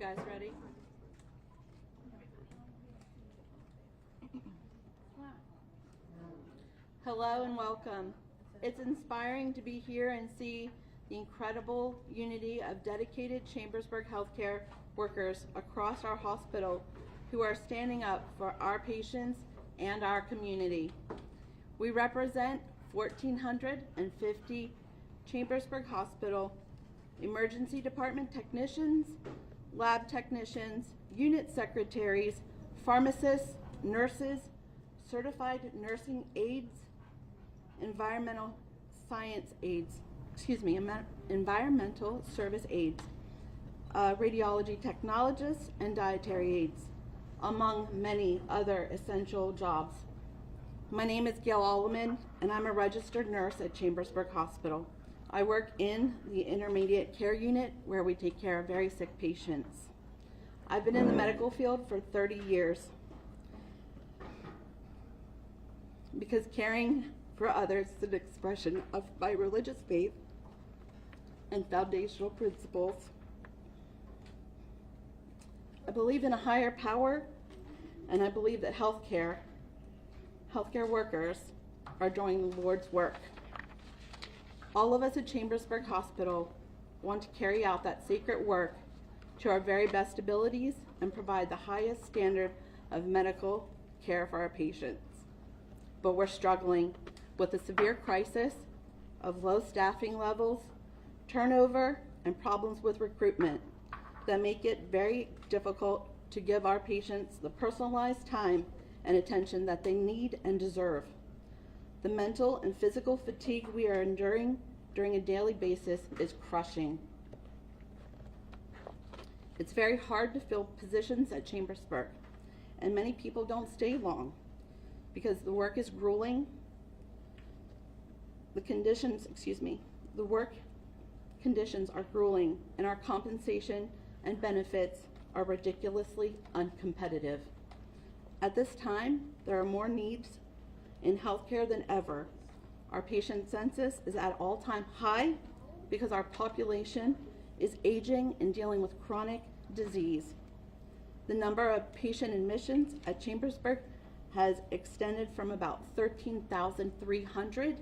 guys ready? Hello and welcome. It's inspiring to be here and see the incredible unity of dedicated Chambersburg healthcare workers across our hospital who are standing up for our patients and our community. We represent 1,450 Chambersburg Hospital emergency department technicians, lab technicians, unit secretaries, pharmacists, nurses, certified nursing aides, environmental service aides, radiology technologists, and dietary aides, among many other essential jobs. My name is Gail Alleman, and I'm a registered nurse at Chambersburg Hospital. I work in the intermediate care unit where we take care of very sick patients. I've been in the medical field for 30 years because caring for others is an expression of my religious faith and foundational principles. I believe in a higher power, and I believe that healthcare workers are doing the Lord's work. All of us at Chambersburg Hospital want to carry out that sacred work to our very best abilities and provide the highest standard of medical care for our patients. But we're struggling with a severe crisis of low staffing levels, turnover, and problems with recruitment that make it very difficult to give our patients the personalized time and attention that they need and deserve. The mental and physical fatigue we are enduring during a daily basis is crushing. It's very hard to fill positions at Chambersburg, and many people don't stay long because the work is grueling. The work conditions are grueling, and our compensation and benefits are ridiculously uncompetitive. At this time, there are more needs in healthcare than ever. Our patient census is at all-time high because our population is aging and dealing with chronic disease. The number of patient admissions at Chambersburg has extended from about 13,300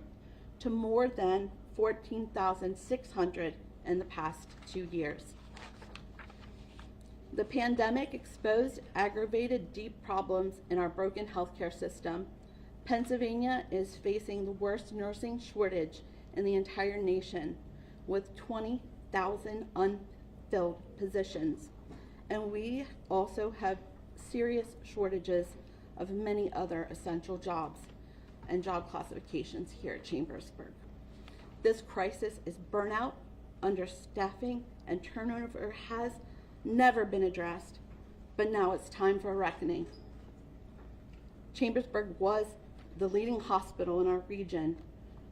to more than 14,600 in the past 2 years. The pandemic exposed aggravated deep problems in our broken healthcare system. Pennsylvania is facing the worst nursing shortage in the entire nation with 20,000 unfilled positions. And we also have serious shortages of many other essential jobs and job classifications here at Chambersburg. This crisis is burnout, understaffing, and turnover has never been addressed, but now it's time for a reckoning. Chambersburg was the leading hospital in our region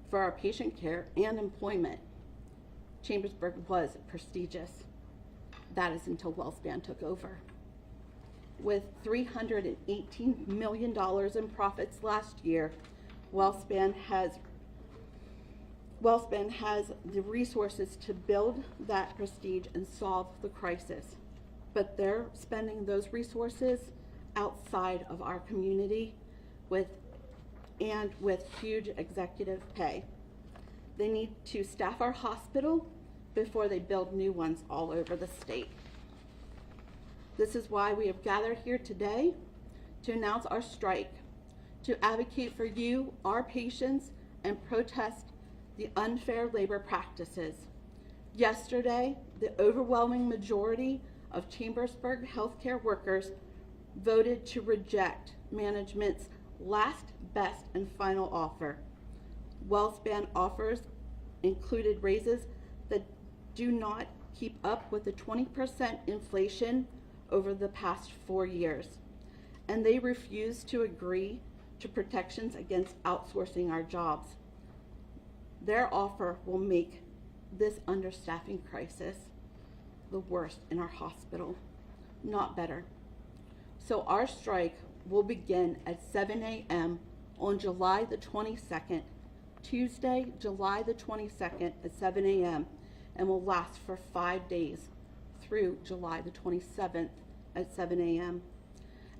for our patient care and employment. Chambersburg was prestigious. That is until WellSpan took over. With $318 million in profits last year, WellSpan has the resources to build that prestige and solve the crisis. But they're spending those resources outside of our community with huge executive pay. They need to staff our hospital before they build new ones all over the state. This is why we have gathered here today to announce our strike, to advocate for you, our patients, and protest the unfair labor practices. Yesterday, the overwhelming majority of Chambersburg healthcare workers voted to reject management's last, best, and final offer. WellSpan offers included raises that do not keep up with the 20% inflation over the past 4 years, and they refuse to agree to protections against outsourcing our jobs. Their offer will make this understaffing crisis the worst in our hospital, not better. So our strike will begin at 7 a.m. on July the 22nd, Tuesday, July the 22nd at 7 a.m. and will last for 5 days through July the 27th at 7 a.m.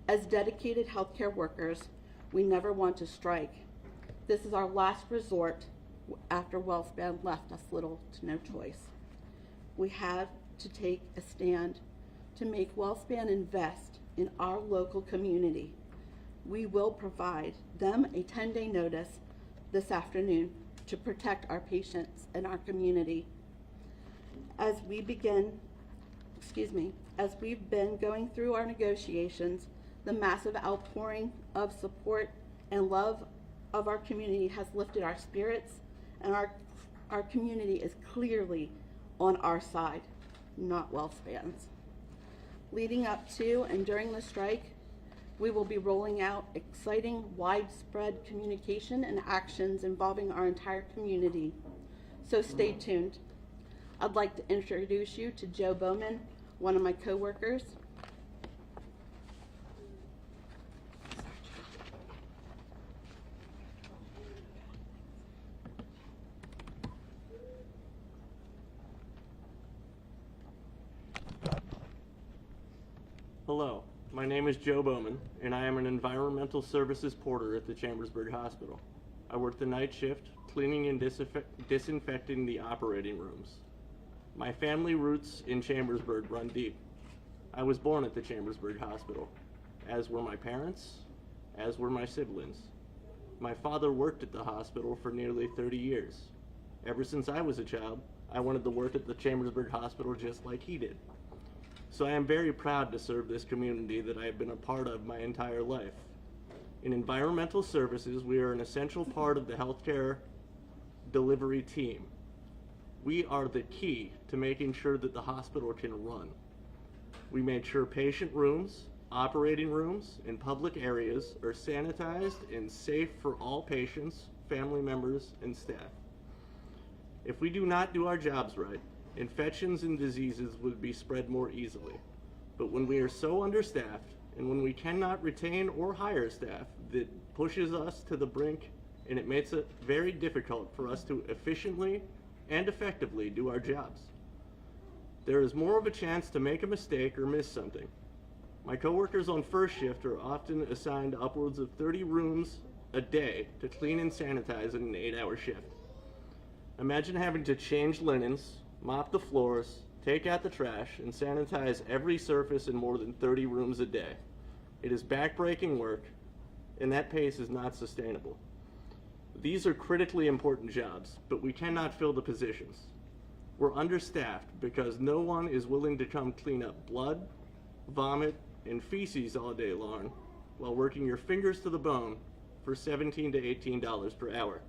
As dedicated healthcare workers, we never want to strike. This is our last resort after WellSpan left us little to no choice. We have to take a stand to make WellSpan invest in our local community. We will provide them a 10-day notice this afternoon to protect our patients and our community. As we've been going through our negotiations, the massive outpouring of support and love of our community has lifted our spirits, and our community is clearly on our side, not WellSpan's. Leading up to and during the strike, we will be rolling out exciting, widespread communication and actions involving our entire community. So stay tuned. I'd like to introduce you to Joe Bowman, one of my coworkers. Hello, my name is Joe Bowman, and I am an environmental services porter at the Chambersburg Hospital. I work the night shift, cleaning and disinfecting the operating rooms. My family roots in Chambersburg run deep. I was born at the Chambersburg Hospital, as were my parents, as were my siblings. My father worked at the hospital for nearly 30 years. Ever since I was a child, I wanted to work at the Chambersburg Hospital just like he did. So I am very proud to serve this community that I have been a part of my entire life. In environmental services, we are an essential part of the healthcare delivery team. We are the key to making sure that the hospital can run. We made sure patient rooms, operating rooms, and public areas are sanitized and safe for all patients, family members, and staff. If we do not do our jobs right, infections and diseases would be spread more easily. But when we are so understaffed, and when we cannot retain or hire staff, that pushes us to the brink, and it makes it very difficult for us to efficiently and effectively do our jobs. There is more of a chance to make a mistake or miss something. My coworkers on first shift are often assigned upwards of 30 rooms a day to clean and sanitize in an 8-hour shift. Imagine having to change linens, mop the floors, take out the trash, and sanitize every surface in more than 30 rooms a day. It is backbreaking work, and that pace is not sustainable. These are critically important jobs, but we cannot fill the positions. We're understaffed because no one is willing to come clean up blood, vomit, and feces all day long while working your fingers to the bone for $17 to $18 per hour.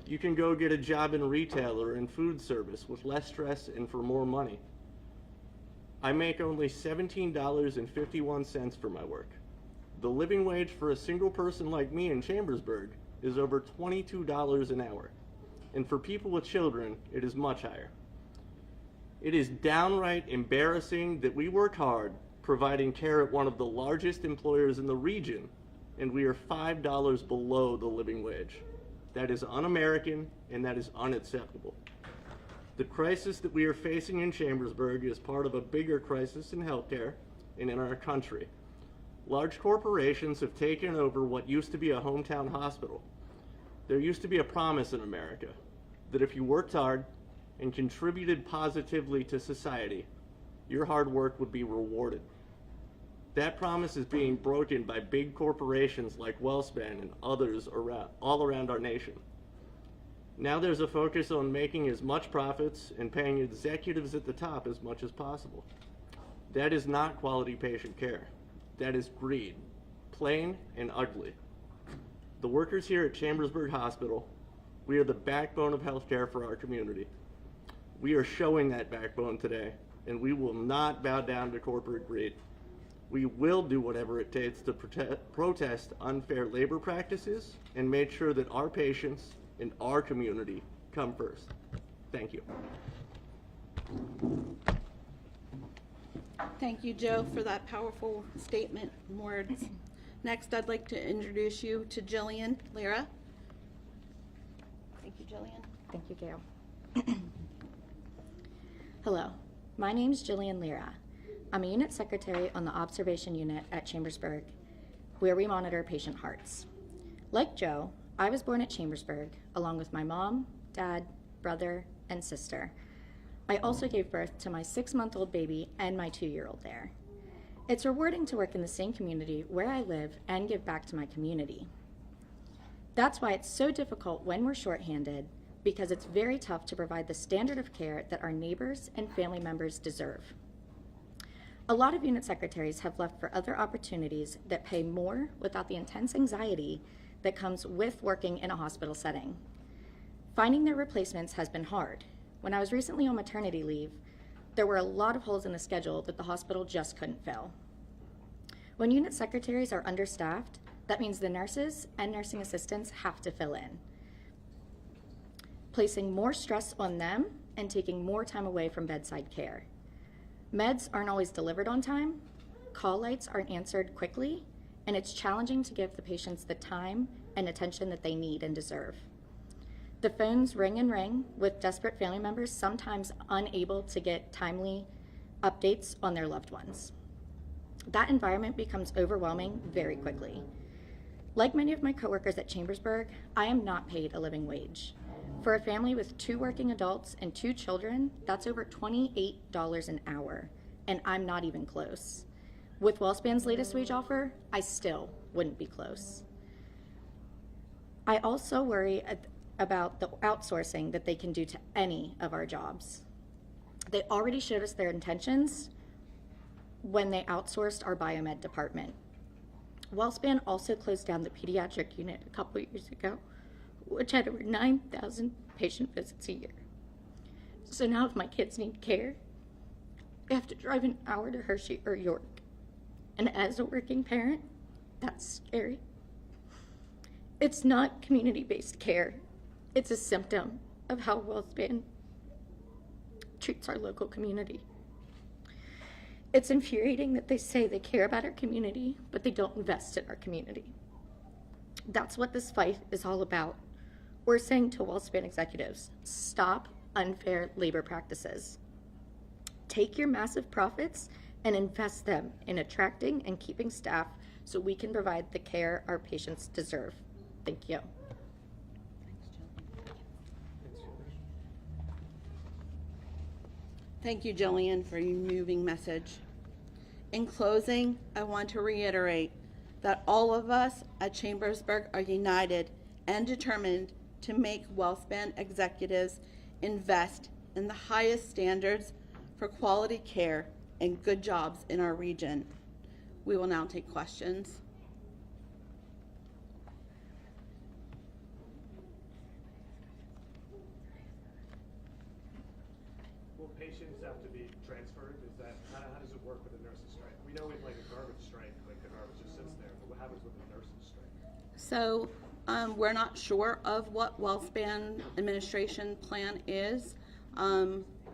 You can go get a job in retail or in food service with less stress and for more money. I make only $17.51 for my work. The living wage for a single person like me in Chambersburg is over $22 an hour. And for people with children, it is much higher. It is downright embarrassing that we work hard providing care at one of the largest employers in the region, and we are $5 below the living wage. That is un-American, and that is unacceptable. The crisis that we are facing in Chambersburg is part of a bigger crisis in healthcare and in our country. Large corporations have taken over what used to be a hometown hospital. There used to be a promise in America that if you worked hard and contributed positively to society, your hard work would be rewarded. That promise is being broken by big corporations like WellSpan and others all around our nation. Now there's a focus on making as much profits and paying executives at the top as much as possible. That is not quality patient care. That is greed, plain and ugly. The workers here at Chambersburg Hospital, we are the backbone of healthcare for our community. We are showing that backbone today, and we will not bow down to corporate greed. We will do whatever it takes to protest unfair labor practices and make sure that our patients and our community come first. Thank you. Thank you, Joe, for that powerful statement and words. Next, I'd like to introduce you to Jillian Lira. Thank you, Jillian. Thank you, Gail. Hello, My name's Jillian Lira. I'm a unit secretary on the observation unit at Chambersburg, where we monitor patient hearts. Like Joe, I was born at Chambersburg, along with my mom, dad, brother, and sister. I also gave birth to my 6-month-old baby and my 2-year-old there. It's rewarding to work in the same community where I live and give back to my community. That's why it's so difficult when we're shorthanded, because it's very tough to provide the standard of care that our neighbors and family members deserve. A lot of unit secretaries have left for other opportunities that pay more without the intense anxiety that comes with working in a hospital setting. Finding their replacements has been hard. When I was recently on maternity leave, there were a lot of holes in the schedule that the hospital just couldn't fill. When unit secretaries are understaffed, that means the nurses and nursing assistants have to fill in, placing more stress on them and taking more time away from bedside care. Meds aren't always delivered on time, call lights aren't answered quickly, and it's challenging to give the patients the time and attention that they need and deserve. The phones ring and ring with desperate family members sometimes unable to get timely updates on their loved ones. That environment becomes overwhelming very quickly. Like many of my coworkers at Chambersburg, I am not paid a living wage. For a family with 2 working adults and 2 children, that's over $28 an hour, and I'm not even close. With WellSpan's latest wage offer, I still wouldn't be close. I also worry about the outsourcing that they can do to any of our jobs. They already showed us their intentions when they outsourced our biomed department. WellSpan also closed down the pediatric unit a couple years ago, which had over 9,000 patient visits a year. So now if my kids need care, I have to drive an hour to Hershey or York. And as a working parent, that's scary. It's not community-based care. It's a symptom of how WellSpan treats our local community. It's infuriating that they say they care about our community, but they don't invest in our community. That's what this fight is all about. We're saying to WellSpan executives, stop unfair labor practices. Take your massive profits and invest them in attracting and keeping staff so we can provide the care our patients deserve. Thank you. Thank you, Jillian, for your moving message. In closing, I want to reiterate that all of us at Chambersburg are united and determined to make WellSpan executives invest in the highest standards for quality care and good jobs in our region. We will now take questions. Will patients have to be transferred? Is that how does it work with a nurses' strike? We know with like a garbage strike, like the garbage just sits there, but what happens with a nurses' strike? So we're not sure of what WellSpan administration plan is.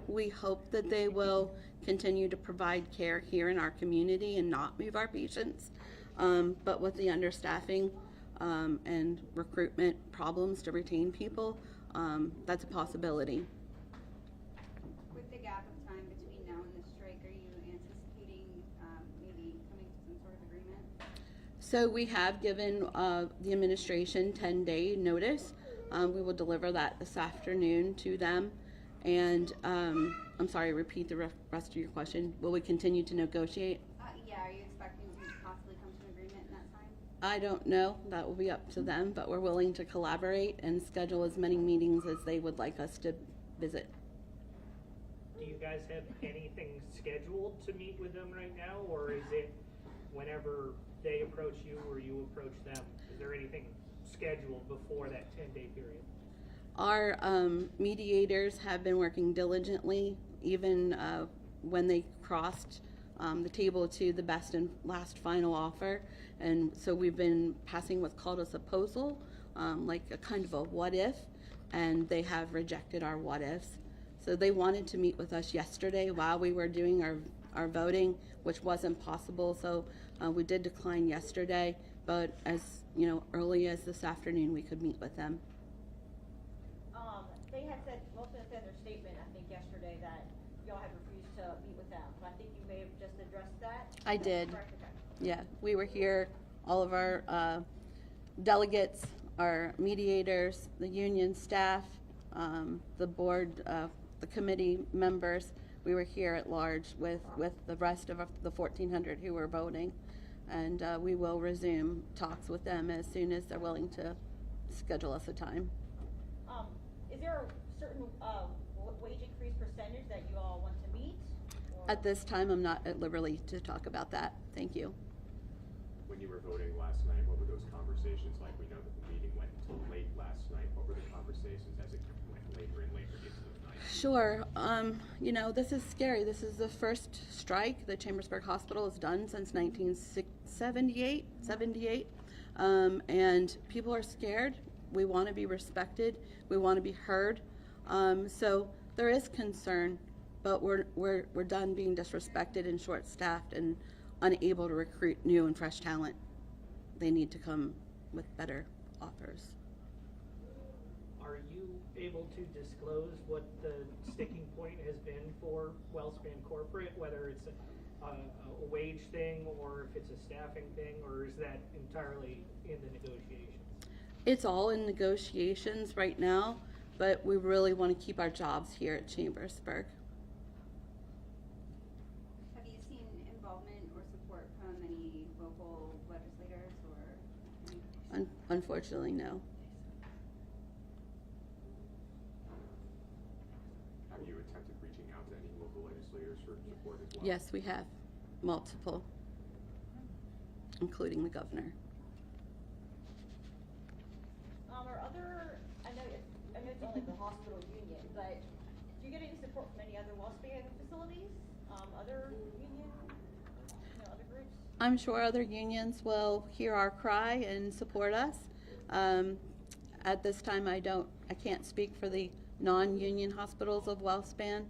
We hope that they will continue to provide care here in our community and not move our patients. But with the understaffing and recruitment problems to retain people, that's a possibility. With the gap of time between now and the strike, are you anticipating maybe coming to some sort of agreement? So we have given the administration 10-day notice. We will deliver that this afternoon to them. And I'm sorry, repeat the rest of your question. Will we continue to negotiate? Yeah, are you expecting to possibly come to an agreement in that time? I don't know. That will be up to them, but we're willing to collaborate and schedule as many meetings as they would like us to visit. Do you guys have anything scheduled to meet with them right now, or is it whenever they approach you or you approach them? Is there anything scheduled before that 10-day period? Our mediators have been working diligently, even when they crossed the table to the best and last final offer. And so we've been passing what's called a proposal, like a kind of a what if, and they have rejected our what ifs. So they wanted to meet with us yesterday while we were doing our voting, which wasn't possible. So we did decline yesterday, but as you know, early as this afternoon, we could meet with them. They had said, WellSpan said in their statement, I think yesterday, that y'all had refused to with them. I think you may have just addressed that. I did. Correct, okay. Yeah, we were here, all of our delegates, our mediators, the union staff, the board, the committee members. We were here at large with the rest of the 1,400 who were voting. And we will resume talks with them as soon as they're willing to schedule us a time. Is there a certain wage increase percentage that you all want to meet? Or- At this time, I'm not at liberty to talk about that. Thank you. When you were voting last night, what were those conversations like? We know that the meeting went until late last night. What were the conversations as it went later and later into the night? Sure. You know, this is scary. This is the first strike that Chambersburg Hospital has done since 1978. And people are scared. We want to be respected. We want to be heard. So there is concern, but we're done being disrespected and short-staffed and unable to recruit new and fresh talent. They need to come with better offers. Are you able to disclose what the sticking point has been for WellSpan Corporate, whether it's a wage thing or if it's a staffing thing, or is that entirely in the negotiations? It's all in negotiations right now, but we really want to keep our jobs here at Chambersburg. Have you seen involvement or support from any local legislators or any? Unfortunately, no. Have you attempted reaching out to any local legislators for support as well? Yes, we have multiple, including the governor. Are other, I know it's only the hospital union, but do you get any support from any other WellSpan facilities? Other union, other groups? I'm sure other unions will hear our cry and support us. At this time, I can't speak for the non-union hospitals of WellSpan.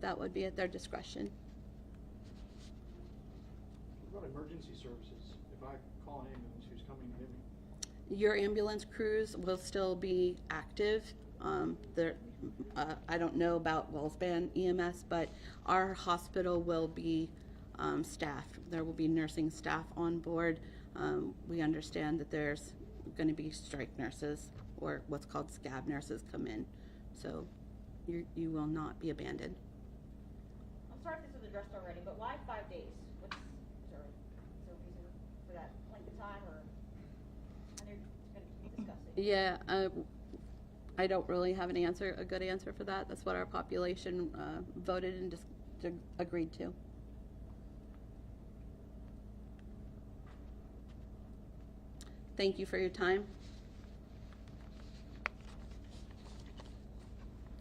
That would be at their discretion. What about emergency services? If I call an ambulance, who's coming to get me? Your ambulance crews will still be active. I don't know about WellSpan EMS, but our hospital will be staffed. There will be nursing staff on board. We understand that there's going to be strike nurses, or what's called scab nurses, come in. So you will not be abandoned. I'm sorry if this was addressed already, but why 5 days? Is there a reason for that length of time, or I know you're going to keep discussing? Yeah, I don't really have a good answer for that. That's what our population voted and just agreed to. Thank you for your time.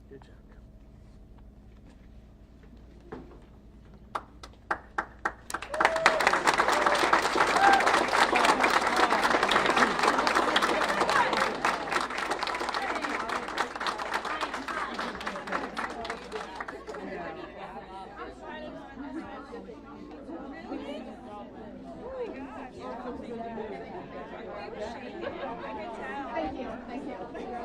Good job. Thank you.